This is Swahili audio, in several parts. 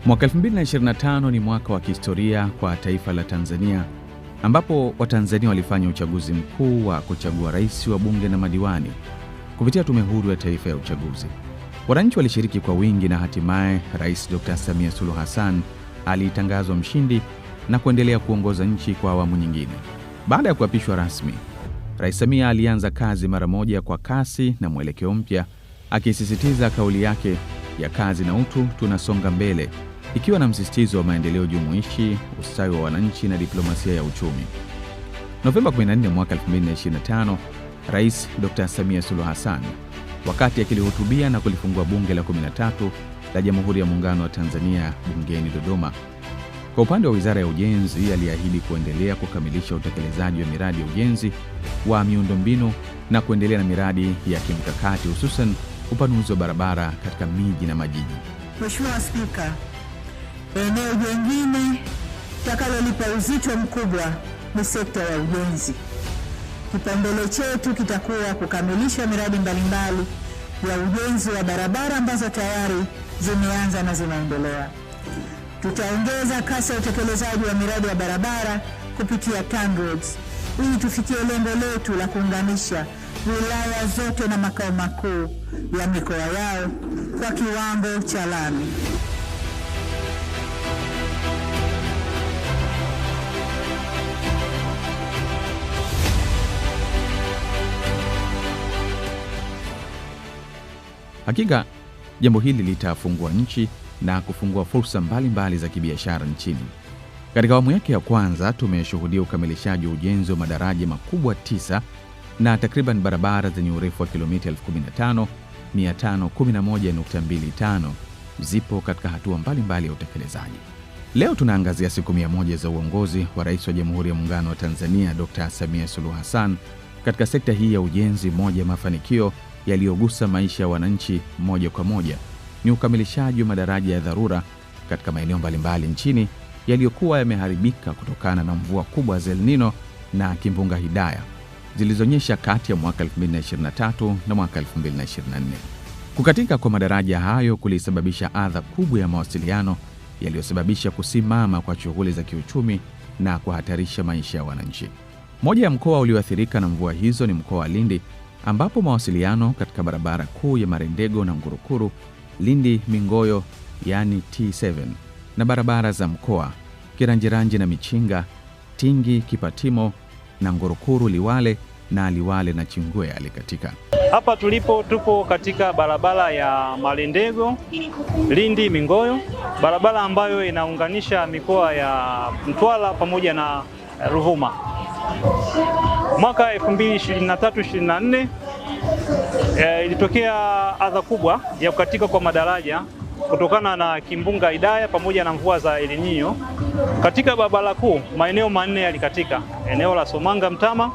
Mwaka 2025 ni mwaka wa kihistoria kwa taifa la Tanzania, ambapo Watanzania walifanya uchaguzi mkuu wa kuchagua rais, wa bunge na madiwani kupitia Tume Huru ya Taifa ya Uchaguzi. Wananchi walishiriki kwa wingi na hatimaye Rais Dr. Samia Suluhu Hassan alitangazwa mshindi na kuendelea kuongoza nchi kwa awamu nyingine. Baada ya kuapishwa rasmi, Rais Samia alianza kazi mara moja kwa kasi na mwelekeo mpya, akisisitiza kauli yake ya kazi na utu, tunasonga mbele, ikiwa na msisitizo wa maendeleo jumuishi, ustawi wa wananchi na diplomasia ya uchumi. Novemba 14 mwaka 2025, Rais Dr. Samia Suluhu Hassan, wakati akilihutubia na kulifungua bunge la 13 la Jamhuri ya Muungano wa Tanzania bungeni Dodoma, kwa upande wa Wizara ya Ujenzi, aliahidi kuendelea kukamilisha utekelezaji wa miradi ya ujenzi wa miundombinu na kuendelea na miradi ya kimkakati, hususan upanuzi wa barabara katika miji na majiji. Mheshimiwa Spika, eneo jingine takalolipa uzito mkubwa ni sekta ya ujenzi. Kipaumbele chetu kitakuwa kukamilisha miradi mbalimbali ya ujenzi wa barabara ambazo tayari zimeanza na zinaendelea. Tutaongeza kasi ya utekelezaji wa miradi ya barabara kupitia TANROADS ili tufikie lengo letu la kuunganisha wilaya zote na makao makuu ya mikoa yao kwa kiwango cha lami. Hakika jambo hili litafungua nchi na kufungua fursa mbalimbali za kibiashara nchini. Katika awamu yake ya kwanza, tumeshuhudia ukamilishaji wa ujenzi wa madaraja makubwa 9 na takriban barabara zenye urefu wa kilomita 15,511.25 zipo katika hatua mbalimbali ya utekelezaji. Leo tunaangazia siku 100 za uongozi wa Rais wa Jamhuri ya Muungano wa Tanzania Dr. Samia Suluhu Hassan katika sekta hii ya ujenzi. Moja ya mafanikio yaliyogusa maisha ya wananchi moja kwa moja ni ukamilishaji wa madaraja ya dharura katika maeneo mbalimbali nchini yaliyokuwa yameharibika kutokana na mvua kubwa za El Nino na kimbunga Hidaya zilizonyesha kati ya mwaka 2023 na mwaka 2024. Kukatika kwa madaraja hayo kulisababisha adha kubwa ya mawasiliano yaliyosababisha kusimama kwa shughuli za kiuchumi na kuhatarisha maisha ya wananchi. Moja ya mkoa ulioathirika na mvua hizo ni mkoa wa Lindi, ambapo mawasiliano katika barabara kuu ya Marendego na Ngurukuru, Lindi Mingoyo yani T7, na barabara za mkoa Kiranjiranji na Michinga, Tingi Kipatimo na Ngurukuru Liwale na Liwale na Chingwea alikatika. Hapa tupo katika barabara ya Marendego Lindi Mingoyo, barabara ambayo inaunganisha mikoa ya Mtwara pamoja na Ruvuma. Mwaka 2023-24 ilitokea adha kubwa ya kukatika kwa madaraja kutokana na kimbunga Hidaya pamoja na mvua za El Nino. Katika barabara kuu maeneo manne yalikatika: eneo la Somanga Mtama,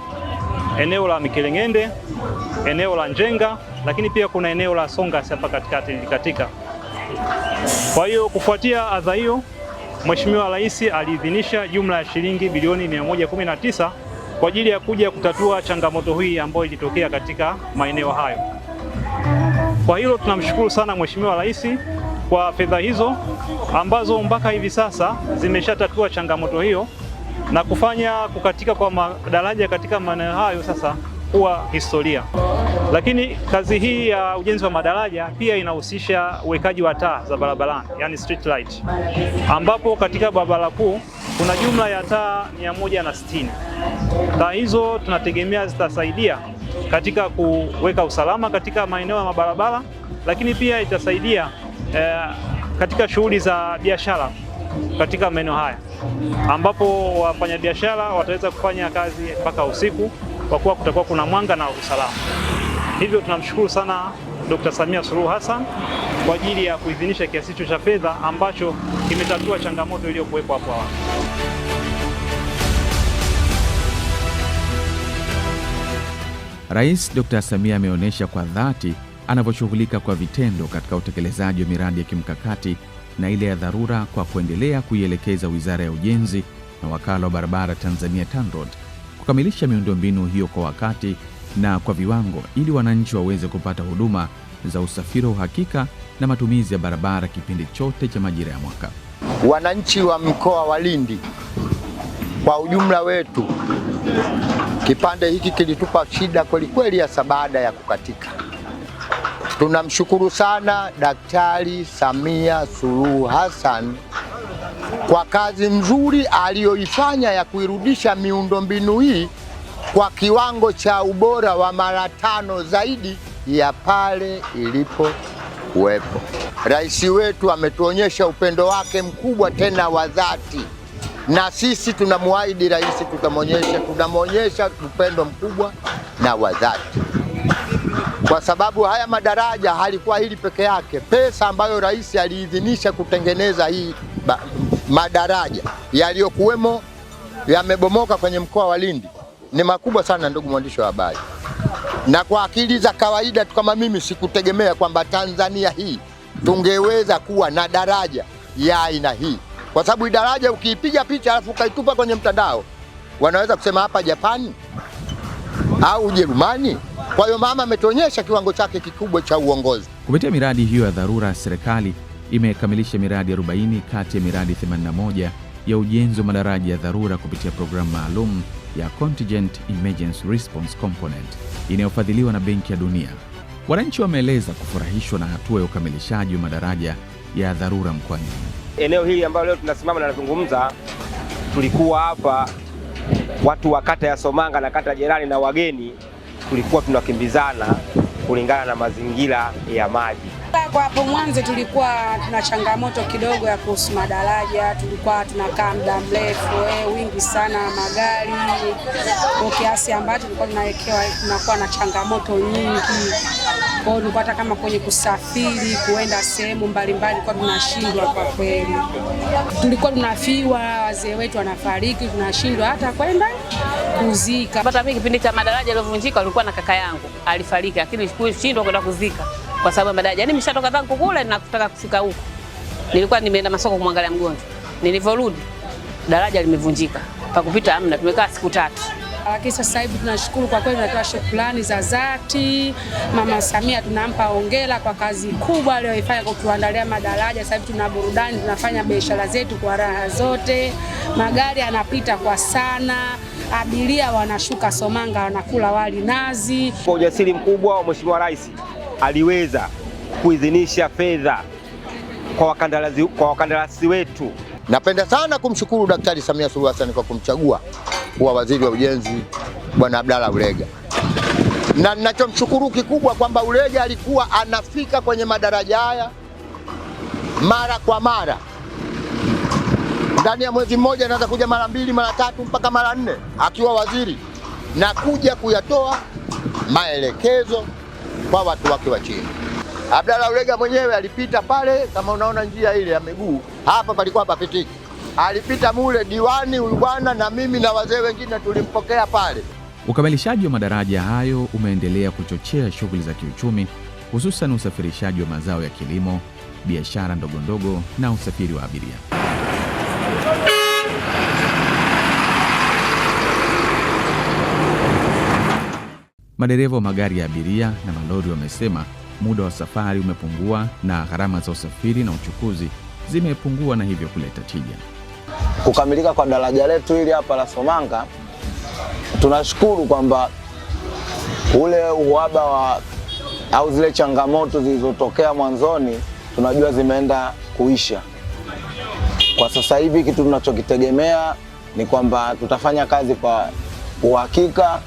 eneo la Mikelengende, eneo la Njenga, lakini pia kuna eneo la Songa hapa katikati lilikatika. Kwa hiyo kufuatia adha hiyo, Mheshimiwa Rais aliidhinisha jumla ya shilingi bilioni 119 kwa ajili ya kuja kutatua changamoto hii ambayo ilitokea katika maeneo hayo. Kwa hilo tunamshukuru sana Mheshimiwa Rais kwa fedha hizo ambazo mpaka hivi sasa zimeshatatua changamoto hiyo na kufanya kukatika kwa madaraja katika maeneo hayo sasa kuwa historia. Lakini kazi hii ya ujenzi wa madaraja pia inahusisha uwekaji wa taa za barabarani, yani street light, ambapo katika barabara kuu kuna jumla ya taa 160. Taa hizo tunategemea zitasaidia katika kuweka usalama katika maeneo ya mabarabara, lakini pia itasaidia katika shughuli za biashara katika maeneo haya, ambapo wafanyabiashara wataweza kufanya kazi mpaka usiku kwa kuwa kutakuwa kuna mwanga na usalama. Hivyo tunamshukuru sana Dr. Samia Suluhu Hassan kwa ajili ya kuidhinisha kiasi hicho cha fedha ambacho kimetatua changamoto iliyokuwepo hapo awali. Rais Dr. Samia ameonyesha kwa dhati anavyoshughulika kwa vitendo katika utekelezaji wa miradi ya kimkakati na ile ya dharura kwa kuendelea kuielekeza Wizara ya Ujenzi na Wakala wa Barabara Tanzania TANROADS kukamilisha miundombinu hiyo kwa wakati na kwa viwango ili wananchi waweze kupata huduma za usafiri wa uhakika na matumizi ya barabara kipindi chote cha majira ya mwaka. wananchi wa mkoa wa Lindi kwa ujumla wetu, kipande hiki kilitupa shida kwelikweli hasa baada ya kukatika. Tunamshukuru sana Daktari Samia Suluhu Hassan kwa kazi nzuri aliyoifanya ya kuirudisha miundombinu hii kwa kiwango cha ubora wa mara 5 zaidi ya pale ilipokuwepo. Rais wetu ametuonyesha upendo wake mkubwa tena wa dhati, na sisi tunamwahidi rais tunamwonyesha upendo mkubwa na wa dhati, kwa sababu haya madaraja halikuwa hili peke yake. Pesa ambayo rais aliidhinisha kutengeneza hii madaraja yaliyokuwemo yamebomoka kwenye mkoa wa Lindi ni makubwa sana, ndugu mwandishi wa habari. Na kwa akili za kawaida tu kama mimi sikutegemea kwamba Tanzania hii tungeweza kuwa na daraja ya aina hii, kwa sababu daraja ukiipiga picha alafu ukaitupa kwenye mtandao wanaweza kusema hapa Japani au Ujerumani. Kwa hiyo mama ametuonyesha kiwango chake kikubwa cha uongozi. Kupitia miradi hiyo ya dharura, serikali imekamilisha miradi 40 kati ya miradi 81 ya ujenzi wa madaraja ya dharura kupitia programu maalum ya Contingent Emergency Response Component inayofadhiliwa na Benki ya Dunia. Wananchi wameeleza kufurahishwa na hatua ya ukamilishaji wa madaraja ya dharura mkoani. Eneo hili ambalo leo tunasimama na nazungumza, tulikuwa hapa watu wa kata ya Somanga na kata jirani na wageni, tulikuwa tunakimbizana kulingana na mazingira ya maji. Kwa hapo mwanzo tulikuwa tuna changamoto kidogo ya kuhusu madaraja, tulikuwa tunakaa muda mrefu, wingi sana magari, kwa kiasi ambacho tulikuwa tunakuwa na changamoto nyingi. Kwa hiyo tulikuwa hata kama kwenye kusafiri kuenda sehemu mbalimbali kwa tunashindwa kwa kweli. Tulikuwa tunafiwa, wazee wetu wanafariki, tunashindwa hata kwenda kuzika. Hata mimi kipindi cha madaraja yaliyovunjika alikuwa na kaka yangu, alifariki, lakini sikushindwa kwenda kuzika kwa sababu madaraja. Yaani nimeshatoka zangu kule na kutaka kufika huko. Nilikuwa nimeenda masoko kumwangalia mgonjwa. Nilivyorudi daraja limevunjika. Pa kupita hamna, tumekaa siku 3. Lakini sasa hivi tunashukuru kwa kweli, tunatoa shukrani za dhati. Mama Samia tunampa hongera kwa kazi kubwa aliyoifanya kwa kutuandalia madaraja. Sasa hivi tuna burudani, tunafanya biashara zetu kwa raha zote. Magari yanapita kwa sana, abiria wanashuka Somanga wanakula wali nazi. Kwa ujasiri mkubwa wa Mheshimiwa Rais aliweza kuidhinisha fedha kwa wakandarasi wetu. Napenda sana kumshukuru Daktari Samia Suluhu Hassan kwa kumchagua kuwa waziri wa ujenzi Bwana Abdalla Ulega. Na ninachomshukuru kikubwa kwamba Ulega alikuwa anafika kwenye madaraja haya mara kwa mara. Ndani ya mwezi mmoja anaweza kuja mara 2, mara 3 mpaka mara 4 akiwa waziri, na kuja kuyatoa maelekezo kwa watu wake wa chini. Abdalla Ulega mwenyewe alipita pale, kama unaona njia ile ya miguu hapa palikuwa papitiki. Alipita mule diwani huyu bwana na mimi na wazee wengine tulimpokea pale. Ukamilishaji wa madaraja hayo umeendelea kuchochea shughuli za kiuchumi, hususan usafirishaji wa mazao ya kilimo, biashara ndogo ndogo na usafiri wa abiria. Madereva wa magari ya abiria na malori wamesema muda wa safari umepungua na gharama za usafiri na uchukuzi zimepungua, na hivyo kuleta tija. Kukamilika kwa daraja letu hili hapa la Somanga, tunashukuru kwamba ule uhaba au zile changamoto zilizotokea mwanzoni tunajua zimeenda kuisha. Kwa sasa hivi kitu tunachokitegemea ni kwamba tutafanya kazi kwa uhakika,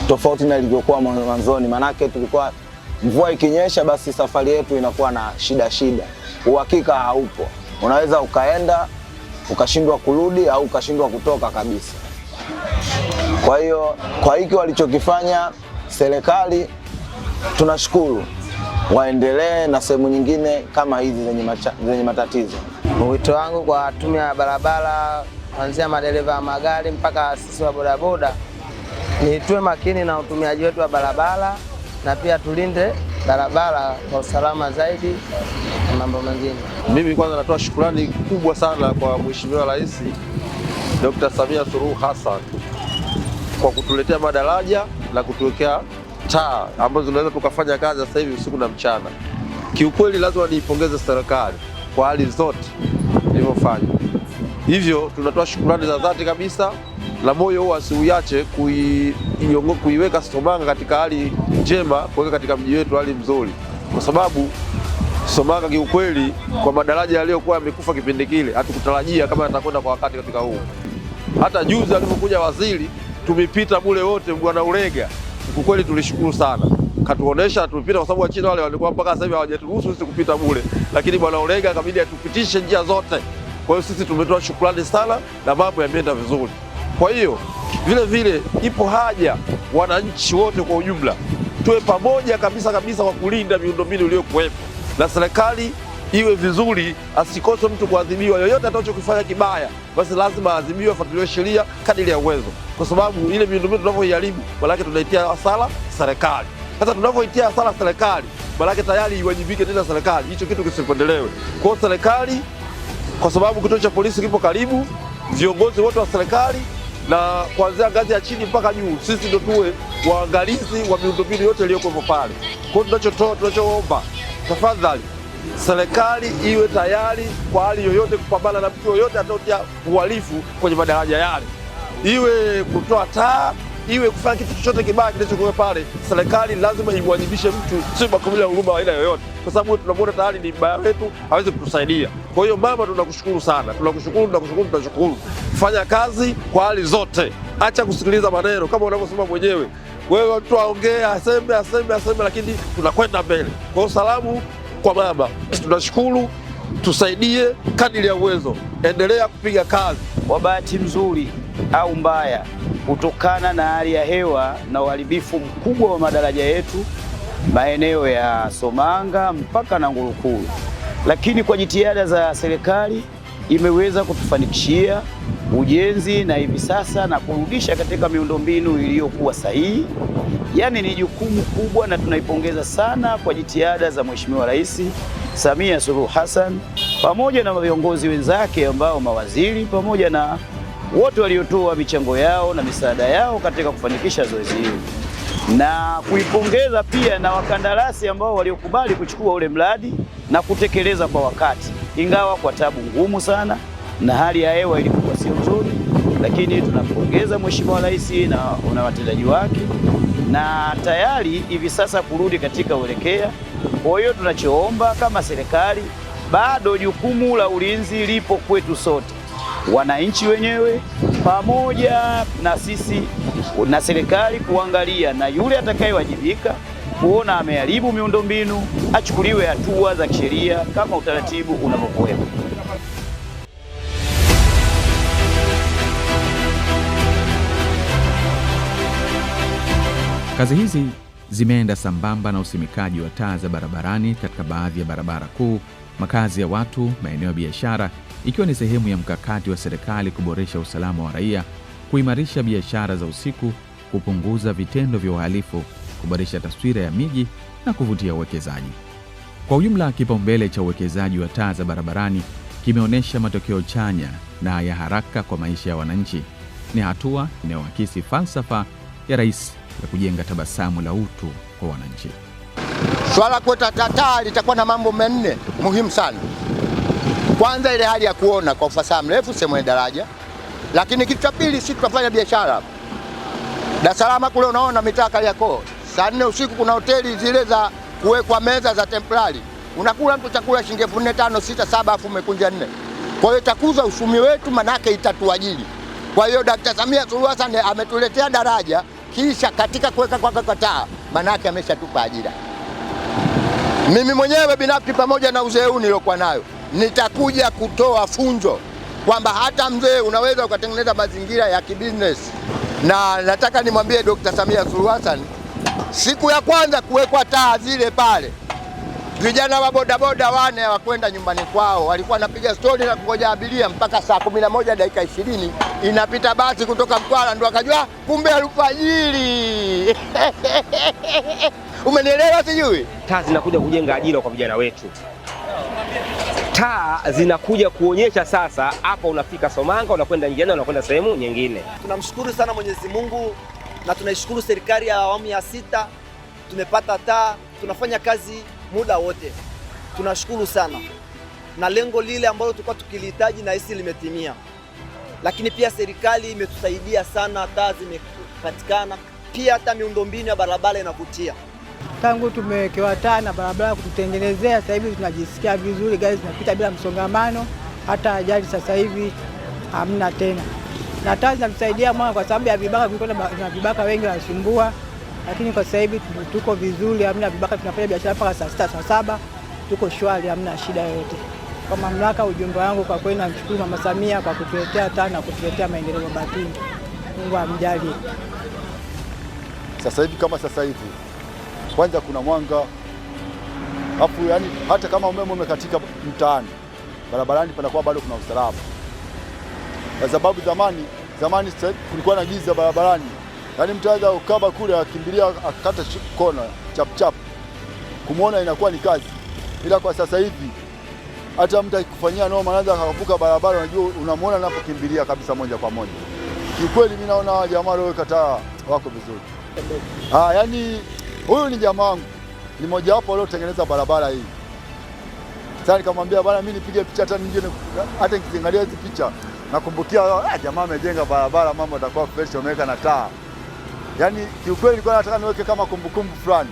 tofauti na ilivyokuwa mwanzoni. Manake tulikuwa mvua ikinyesha basi safari yetu inakuwa na shida. Uhakika haupo. Unaweza ukaenda ukashindwa kurudi au ukashindwa kutoka kabisa. Kwa hiyo kwa hiki walichokifanya serikali tunashukuru, waendelee na sehemu nyingine kama hizi zenye matatizo. Wito wangu kwa tume ya barabara, kuanzia madereva wa magari mpaka sisi wa bodaboda, ni tuwe makini na utumiaji wetu wa barabara na pia tulinde barabara kwa usalama zaidi na mambo mengine. Mimi kwanza natoa shukrani kubwa sana kwa Mheshimiwa Rais Dr. Samia Suluhu Hassan kwa kutuletea madaraja na kutuwekea taa ambazo tunaweza tukafanya kazi sasa hivi usiku na mchana. Kiukweli lazima niipongeze serikali kwa hali zote tunafanya. Hivyo tunatoa shukrani za dhati kabisa, na moyo huo asiuache kuiweka Somanga katika hali njema, kuweka katika mji wetu hali mzuri, kwa sababu Somanga kiukweli, kwa madaraja yaliyokuwa yamekufa kipindi kile, hatukutarajia kama yatakwenda kwa wakati katika huu. Hata juzi alipokuja waziri, tumepita bure wote, Bwana Ulega, kwa kweli tulishukuru sana. Katuonesha tumepita, kwa sababu Wachina wale walikuwa mpaka sasa hivi hawajaturuhusu sisi kupita bure, lakini Bwana Ulega akabidi atupitishe njia zote. Kwa hiyo sisi tumetoa shukrani sana na mambo yameenda vizuri. Kwa hiyo vile vile ipo haja wananchi wote kwa ujumla tuwe pamoja kabisa kwa kulinda miundombinu iliyokuwepo, na serikali iwe vizuri, asikose mtu kuadhibiwa. Yoyote atakachokifanya kibaya, basi lazima aadhibiwe, afuatiliwe sheria kadiri ya uwezo, kwa sababu ile miundombinu tunavyoiharibu, maana yake tunaitia hasara serikali. Sasa tunavyoitia hasara serikali, maana yake tayari iwajibike tena serikali, hicho kitu kisipendelewe. Kwa serikali, kwa sababu kituo cha polisi kipo karibu, viongozi wote wa serikali na kuanzia ngazi ya chini mpaka juu, sisi ndio tuwe waangalizi wa miundombinu yote iliyokuwepo pale. Kwa hiyo tunachoomba, tafadhali serikali iwe tayari kwa hali yoyote kupambana na mtu yoyote ataotia uhalifu kwenye madaraja yale, iwe kutoa taa, iwe kufanya kitu chochote kibaya kinachokuwa pale. Serikali lazima imwajibishe mtu, sio bakumilia huruma aina yoyote, kwa sababu tunamwona tayari ni mbaya wetu, hawezi kutusaidia. Kwa hiyo mama, tunakushukuru sana, tunakushukuru. Fanya kazi kwa hali zote, acha kusikiliza maneno kama unavyosema mwenyewe wewe, mtu aongee aseme, lakini tunakwenda mbele. Kwa hiyo salamu kwa mama, tunashukuru, tusaidie kadiri ya uwezo, endelea kupiga kazi. Kwa bahati nzuri au mbaya, kutokana na hali ya hewa na uharibifu mkubwa wa madaraja yetu maeneo ya Somanga mpaka na Ngurukuru, lakini kwa jitihada za serikali imeweza kutufanikishia ujenzi na hivi sasa na kurudisha katika miundombinu iliyokuwa sahihi. Yaani ni jukumu kubwa, na tunaipongeza sana kwa jitihada za Mheshimiwa Rais Samia Suluhu Hassan pamoja na viongozi wenzake ambao mawaziri pamoja na wote waliotoa michango yao na misaada yao katika kufanikisha zoezi hili, na kuipongeza pia na wakandarasi ambao waliokubali kuchukua ule mradi na kutekeleza kwa wakati, ingawa kwa tabu ngumu sana na hali ya hewa ilikuwa sio nzuri, lakini tunampongeza Mheshimiwa Rais na watendaji wake, na tayari hivi sasa kurudi katika uelekea. Kwa hiyo tunachoomba kama serikali, bado jukumu la ulinzi lipo kwetu sote, wananchi wenyewe pamoja na sisi na serikali, kuangalia na yule atakayewajibika kuona ameharibu miundombinu achukuliwe hatua za kisheria kama utaratibu unavyokuwepo. Kazi hizi zimeenda sambamba na usimikaji wa taa za barabarani katika baadhi ya barabara kuu, makazi ya watu, maeneo ya biashara, ikiwa ni sehemu ya mkakati wa serikali kuboresha usalama wa raia, kuimarisha biashara za usiku, kupunguza vitendo vya uhalifu, kuboresha taswira ya miji na kuvutia uwekezaji. Kwa ujumla, kipaumbele cha uwekezaji wa taa za barabarani kimeonyesha matokeo chanya na ya haraka kwa maisha ya wananchi. Ni hatua inayoakisi falsafa ya Rais ya kujenga tabasamu la utu kwa wananchi. Swala kuweka taa litakuwa na mambo manne muhimu sana. Kwanza, ile hali ya kuona kwa ufasaha mrefu sehemu ya daraja. Lakini kitu cha pili, sisi tunafanya biashara Dar es Salaam kule, unaona mitaa Kariakoo, saa 4 usiku kuna hoteli zile za kuwekwa meza za temporary, unakula mtu chakula shilingi 4,000, 5,000, 6,000, 7,000 afu umekunja 4. Kwa hiyo itakuza uchumi wetu, manake itatuajiri. Kwa hiyo Dkt. Samia Suluhu Hassan ametuletea daraja, kisha katika kuweka kwa taa, manake ameshatupa ajira. Mimi mwenyewe binafsi pamoja na uzee huu niliokuwa nayo, nitakuja kutoa funzo kwamba hata mzee unaweza ukatengeneza mazingira ya kibusiness. Na nataka nimwambie Dkt. Samia Suluhu Hassan, siku ya kwanza kuwekwa taa zile pale, vijana wa bodaboda wane hawakwenda nyumbani kwao, walikuwa wanapiga stori na kungoja abiria mpaka saa 11 dakika 20 inapita basi kutoka Mtwara, ndio akajua kumbe alfajiri. Umenielewa sijui? Taa zinakuja kujenga ajira kwa vijana wetu. Taa zinakuja kuonyesha sasa hapa unafika Somanga, unakwenda njiani, unakwenda sehemu nyingine. Tunamshukuru sana Mwenyezi Mungu na tunaishukuru serikali ya awamu ya 6. Tumepata taa, tunafanya kazi muda wote. Tunashukuru sana. na lengo lile ambalo tulikuwa tukilihitaji na hisi limetimia. Lakini pia serikali imetusaidia sana, taa zimepatikana, pia hata miundombinu ya barabara inavutia. Tangu tumewekewa taa na barabara kututengenezea, sasa hivi tunajisikia vizuri, gari zinapita bila msongamano, hata ajali sasa hivi hamna tena. Na taa zinatusaidia mwana kwa sababu ya vibaka, kulikuwa na vibaka wengi wanasumbua, lakini kwa sasa hivi tuko vizuri, hamna vibaka, tunafanya biashara mpaka saa 6 saa 7, tuko shwari, hamna shida yoyote. Kwa mamlaka, ujumbe wangu kwa kweli namshukuru Mama Samia kwa kutuletea taa na kutuletea maendeleo Mabatini. Mungu amjalie. Sasa hivi kama sasa hivi kwanza kuna mwanga, hapo yani hata kama umeme umekatika mtaani, barabarani panakuwa bado kuna usalama. Kwa sababu zamani kulikuwa na giza barabarani. Yaani mtaanza ukaba kule akimbilia akakata kona chap chap. Kumuona inakuwa ni kazi. Ila kwa sasa hivi hata mtu akikufanyia noma anaanza akavuka barabara, unajua unamuona anapokimbilia kabisa moja kwa moja. Kiukweli mimi naona jamaa wao kataa wako vizuri. Yani huyu ni jamaa wangu. Ni mmoja wapo waliotengeneza barabara hii. Sasa nikamwambia bwana, mimi nipige picha hata nyingine, hata nikiangalia hizi picha nakumbukia jamaa amejenga barabara, mambo yatakuwa fresh, wameweka na taa. Yaani kiukweli nilikuwa nataka niweke kama kumbukumbu fulani,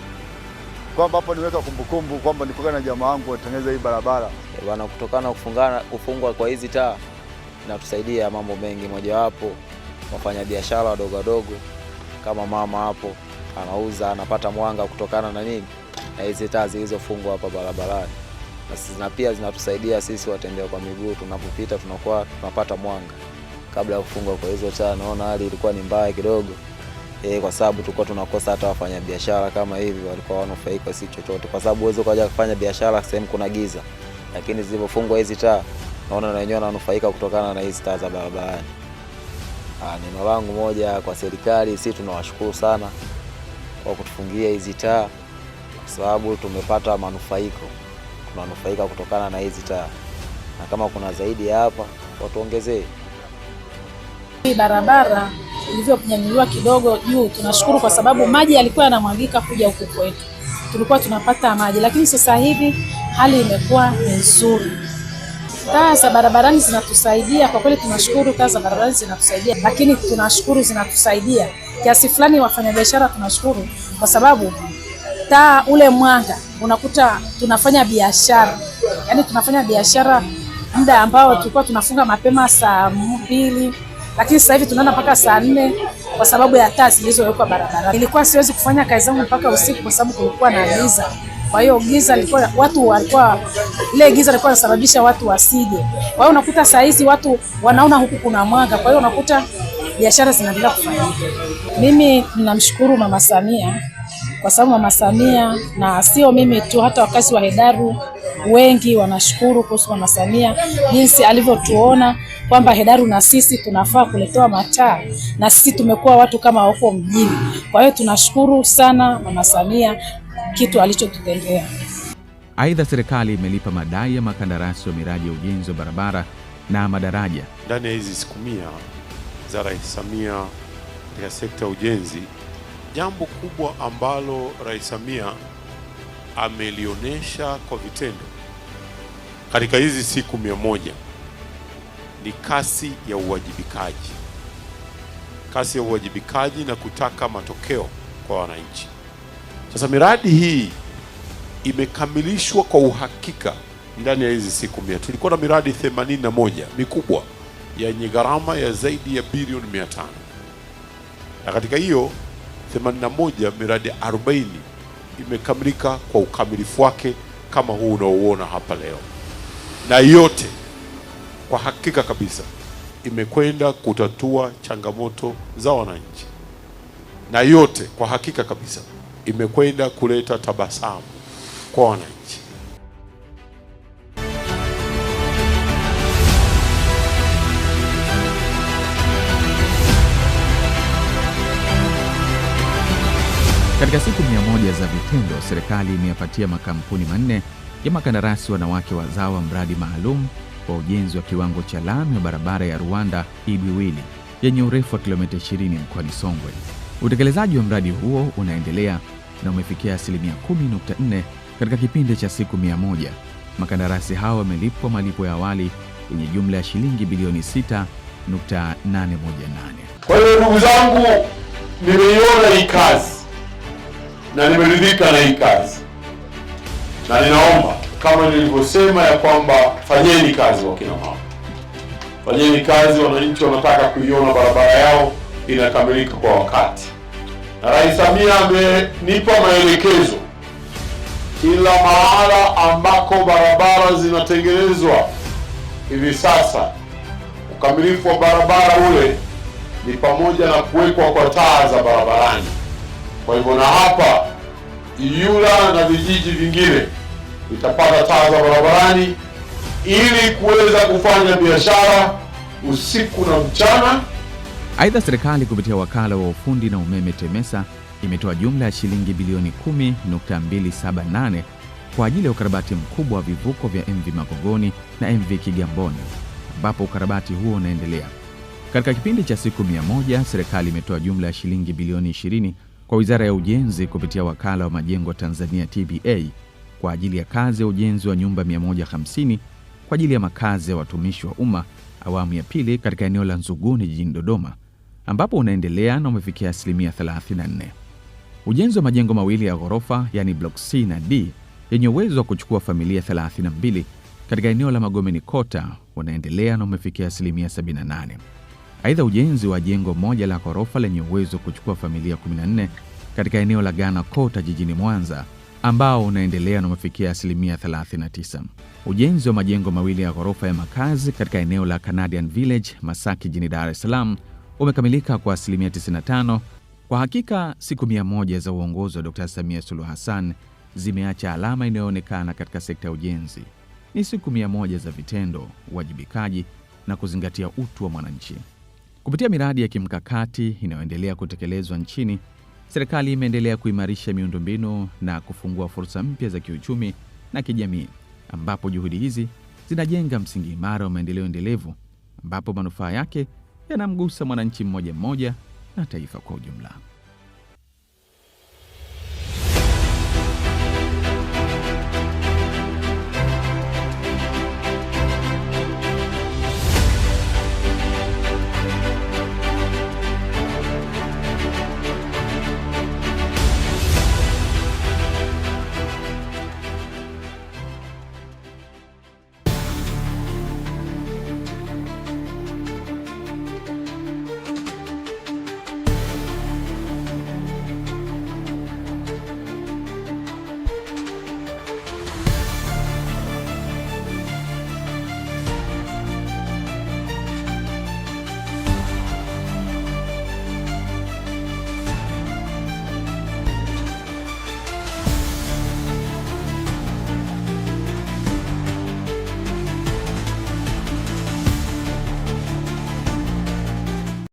kwamba hapo niweka kumbukumbu kwamba nilikuwa na jamaa wangu watengeneza hii barabara. Bwana, kutokana kufungwa kwa hizi taa inatusaidia mambo mengi, mojawapo wafanya biashara wadogo kama mama hapo anauza, anapata mwanga kutokana na nini, na hizi taa zilizofungwa hapa barabarani. Na pia zinatusaidia sisi watembea kwa miguu, tunapopita tunakuwa tunapata mwanga. Kabla ya kufungwa kwa hizo taa, naona hali ilikuwa ni mbaya kidogo, kwa sababu tulikuwa tunakosa hata wafanya biashara kama hivi, walikuwa wanufaika si chochote, kwa sababu uwezo kaja kufanya biashara sehemu kuna giza. Lakini zilipofungwa hizi taa, naona na wenyewe wananufaika kutokana na hizi taa za barabarani. Neno langu moja kwa serikali, sisi tunawashukuru sana kwa kutufungia hizi taa, kwa sababu tumepata manufaiko, tunanufaika kutokana na hizi taa, na kama kuna zaidi ya hapa watuongezee. Hii barabara ilivyonyanyuliwa kidogo juu, tunashukuru kwa sababu maji yalikuwa yanamwagika kuja huku kwetu, tulikuwa tunapata maji, lakini sasa hivi hali imekuwa nzuri. Taa za barabarani zinatusaidia kwa kweli, tunashukuru taa za barabarani zinatusaidia, lakini tunashukuru zinatusaidia kiasi fulani. Wafanyabiashara tunashukuru kwa sababu taa ule mwanga unakuta tunafanya biashara, yani tunafanya biashara muda ambao tulikuwa tunafunga mapema saa 2, lakini sasa hivi tunaenda mpaka saa 4 kwa sababu ya taa zilizowekwa barabarani. Ilikuwa siwezi kufanya kazi zangu mpaka usiku kwa sababu kulikuwa na giza. Kwa hiyo giza lilikuwa ile giza lilikuwa linasababisha watu wasije. Kwa hiyo unakuta saa hizi watu wanaona huku kuna mwanga, kwa hiyo unakuta biashara zinaendelea kufanyika. Mimi ninamshukuru Mama Samia kwa sababu Mama Samia, na sio mimi tu, hata wakazi wa Hedaru wengi wanashukuru kuhusu Mama Samia jinsi alivyotuona kwamba Hedaru na sisi tunafaa kuletewa mataa, na sisi tumekuwa watu kama huko mjini. Kwa hiyo tunashukuru sana Mama Samia kitu alichotutendea. Aidha, serikali imelipa madai ya makandarasi wa miradi ya ujenzi wa barabara na madaraja. Ndani ya hizi siku 100 za Rais Samia katika sekta ya ujenzi, jambo kubwa ambalo Rais Samia amelionyesha kwa vitendo katika hizi siku 100 ni kasi ya uwajibikaji. Kasi ya uwajibikaji na kutaka matokeo kwa wananchi. Sasa miradi hii imekamilishwa kwa uhakika ndani ya hizi siku 100. Tulikuwa na miradi 81 mikubwa yenye gharama ya zaidi ya bilioni 500. Na katika hiyo 81 miradi 40 imekamilika kwa ukamilifu wake kama huu unaoona hapa leo. Na yote kwa hakika kabisa imekwenda kutatua changamoto za wananchi. Na yote kwa hakika kabisa imekwenda kuleta tabasamu kwa wananchi. Katika siku 100 za vitendo, serikali imeyapatia makampuni 4 ya makandarasi wanawake wazawa mradi maalum kwa ujenzi wa kiwango cha lami ya barabara ya Rwanda Ibiwili yenye urefu wa kilomita 20 mkoani Songwe. Utekelezaji wa mradi huo unaendelea na umefikia 10.4% katika kipindi cha siku 100, makandarasi hao wamelipwa malipo ya awali yenye jumla ya shilingi bilioni 6.818. Kwa hiyo ndugu zangu, nimeiona hii kazi na nimeridhika na hii kazi, na ninaomba kama nilivyosema ya kwamba fanyeni kazi wakina mama, fanyeni kazi. Wananchi wanataka kuiona barabara yao inakamilika kwa wakati, na Rais Samia amenipa maelekezo kila mahala ambako barabara zinatengenezwa hivi sasa, ukamilifu wa barabara ule ni pamoja na kuwekwa kwa taa za barabarani. Kwa hivyo na hapa Iyula na vijiji vingine vitapata taa za barabarani ili kuweza kufanya biashara usiku na mchana. Aidha, serikali kupitia wakala wa ufundi na umeme TEMESA imetoa jumla ya shilingi bilioni 10.278 kwa ajili ya ukarabati mkubwa wa vivuko vya MV Makongoni na MV Kigamboni, ambapo ukarabati huo unaendelea. Katika kipindi cha siku 100, serikali imetoa jumla ya shilingi bilioni 20 kwa Wizara ya Ujenzi kupitia Wakala wa Majengo Tanzania TBA kwa ajili ya kazi ya ujenzi wa nyumba 150 kwa ajili ya makazi ya watumishi wa umma awamu ya pili katika eneo la Nzuguni jijini Dodoma, ambapo unaendelea na umefikia asilimia 34. Ujenzi wa majengo mawili ya ghorofa yani block C na D yenye uwezo wa kuchukua familia 32 katika eneo la Magomeni Kota unaendelea na umefikia asilimia 78. Aidha, ujenzi wa jengo moja la ghorofa lenye uwezo wa kuchukua familia 14 katika eneo la Ghana Kota jijini Mwanza ambao unaendelea na umefikia asilimia 39. Ujenzi wa majengo mawili ya ghorofa ya makazi katika eneo la Canadian Village Masaki jijini Dar es Salaam umekamilika kwa asilimia 95. Kwa hakika siku 100 za uongozi wa Dr. Samia Suluhu Hassan zimeacha alama inayoonekana katika sekta ya ujenzi. Ni siku 100 za vitendo, uwajibikaji na kuzingatia utu wa mwananchi. Kupitia miradi ya kimkakati inayoendelea kutekelezwa nchini, serikali imeendelea kuimarisha miundombinu na kufungua fursa mpya za kiuchumi na kijamii, ambapo juhudi hizi zinajenga msingi imara wa maendeleo endelevu, ambapo manufaa yake yanamgusa mwananchi mmoja mmoja na taifa kwa ujumla.